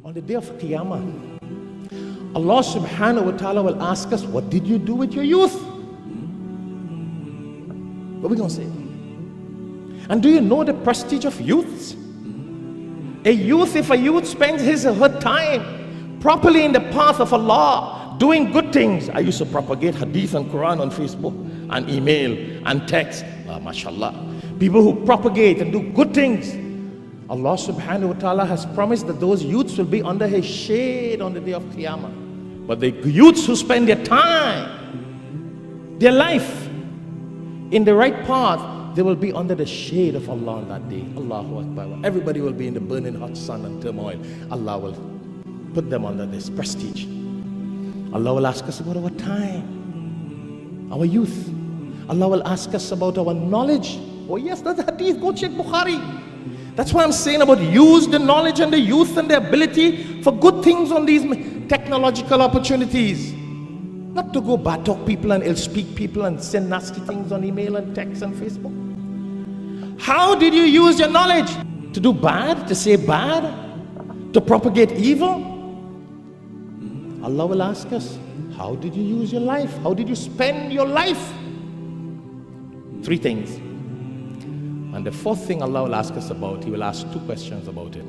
On the day of Qiyamah, Allah subhanahu wa ta'ala will ask us, what did you do with your youth? What are we going to say? And do you know the prestige of youths? If a youth spends his or her time properly in the path of Allah, doing good things. I used to propagate hadith and Quran on Facebook and email and text. MashaAllah. People who propagate and do good things. Allah subhanahu wa ta'ala has promised that those youths will be under His shade on the day of Qiyamah. But the youths who spend their time, their life in the right path, they will be under the shade of Allah on that day. Allahu Akbar. Everybody will be in the burning hot sun and turmoil. Allah will put them under this prestige. Allah will ask us about our time, our youth. Allah will ask us about our knowledge. Oh yes, that's the hadith. Go check Bukhari. That's why I'm saying about use the knowledge and the youth and the ability for good things on these technological opportunities. Not to go bad talk people and ill speak people and send nasty things on email and text and Facebook. How did you use your knowledge? To do bad? To say bad? To propagate evil? Allah will ask us, how did you use your life? How did you spend your life? 3 things. And the 4th thing Allah will ask us about, He will ask 2 questions about it.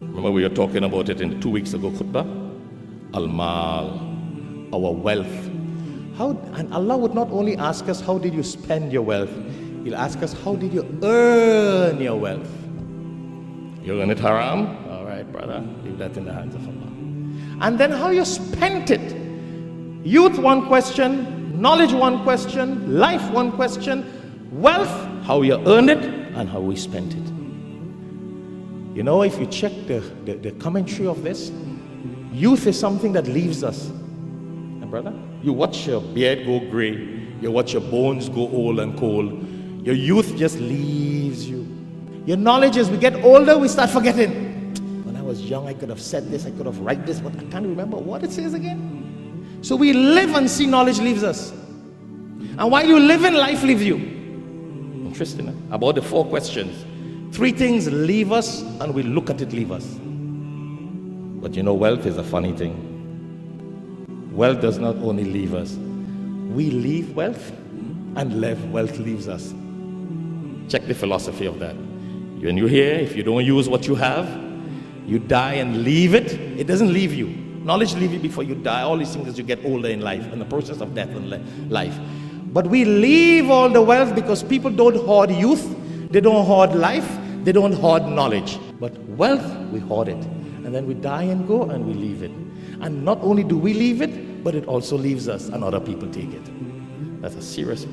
Remember we were talking about it in the 2 weeks ago khutbah? Al-Mal, our wealth. And Allah would not only ask us, how did you spend your wealth? He'll ask us, how did you earn your wealth? You earn it haram? All right, brother, leave that in the hands of Allah. And then how you spent it. Youth, 1 question. Knowledge, 1 question. Life, 1 question. Wealth, how you earned it and how we spent it. You know, if you check the commentary of this, youth is something that leaves us. And brother, you watch your beard go gray, you watch your bones go old and cold. Your youth just leaves you. Your knowledge, as we get older, we start forgetting. When I was young, I could have said this, I could have written this, but I can't remember what it says again. So we live and see knowledge leaves us. And while you live in, life leaves you. Interesting, eh? About the 4 questions. 3 things leave us and we look at it leave us. But you know, wealth is a funny thing. Wealth does not only leave us. We leave wealth and wealth leaves us. Check the philosophy of that. When you're here, if you don't use what you have, you die and leave it. It doesn't leave you. Knowledge leaves you before you die. All these things as you get older in life, in the process of death and life. But we leave all the wealth because people don't hoard youth, they don't hoard life, they don't hoard knowledge. But wealth, we hoard it. And then we die and go and we leave it. And not only do we leave it, but it also leaves us and other people take it. That's a serious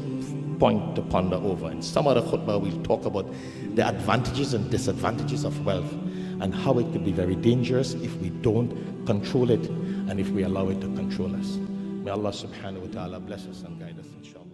point to ponder over. In some other khutbah, we'll talk about the advantages and disadvantages of wealth and how it could be very dangerous if we don't control it and if we allow it to control us. May Allah subhanahu wa ta'ala bless us and guide us, inshallah.